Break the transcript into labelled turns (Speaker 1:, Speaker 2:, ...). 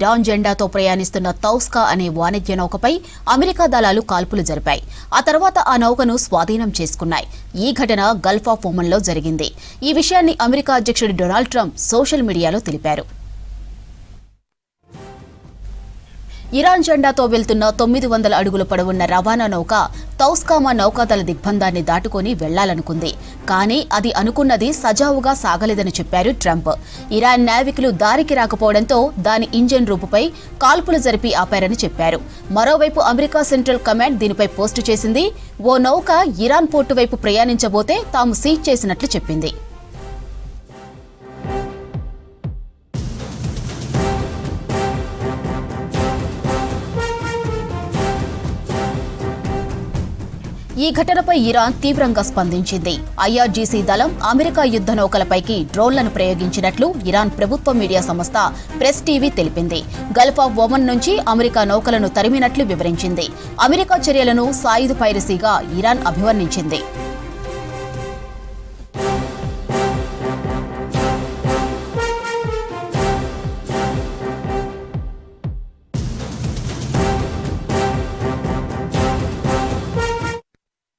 Speaker 1: Iran జెండాతో ప్రయాణిస్తున్న తౌస్కా అనే వాణిజ్య నౌకపై అమెరికా దళాలు కాల్పులు జరిపాయి. ఆ తర్వాత ఆ నౌకను స్వాధీనం చేసుకున్నాయి. ఈ ఘటన గల్ఫ్ ఆఫ్ ఒమన్లో జరిగింది. ఈ విషయాన్ని అమెరికా అధ్యక్షుడు డొనాల్డ్ ట్రంప్ సోషల్ మీడియాలో తెలిపారు. ఇరాన్ జెండాతో వెళ్తున్న 900 అడుగుల పొడవున్న రవాణా నౌక తౌస్కామా నౌకాదళ దిగ్బంధాన్ని దాటుకొని వెళ్లాలనుకుంది. కానీ అది అనుకున్నది సజావుగా సాగలేదని చెప్పారు ట్రంప్. ఇరాన్ నావికులు దారికి రాకపోవడంతో దాని ఇంజన్ రూపుపై కాల్పులు జరిపి ఆపారని చెప్పారు. మరోవైపు అమెరికా సెంట్రల్ కమాండ్ దీనిపై పోస్టు చేసింది. ఓ నౌక ఇరాన్ పోర్టు వైపు ప్రయాణించబోతే తాము సీజ్ చేసినట్లు చెప్పింది. ఈ ఘటనపై ఇరాన్ తీవ్రంగా స్పందించింది. ఐఆర్జీసీ దళం అమెరికా యుద్ధ నౌకలపైకి డ్రోన్లను ప్రయోగించినట్లు ఇరాన్ ప్రభుత్వ మీడియా సంస్థ ప్రెస్ టీవీ తెలిపింది. గల్ఫ్ ఆఫ్ ఒమన్ నుంచి అమెరికా నౌకలను తరిమినట్లు వివరించింది. అమెరికా చర్యలను సాయుధ పైరసీగా ఇరాన్ అభివర్ణించింది.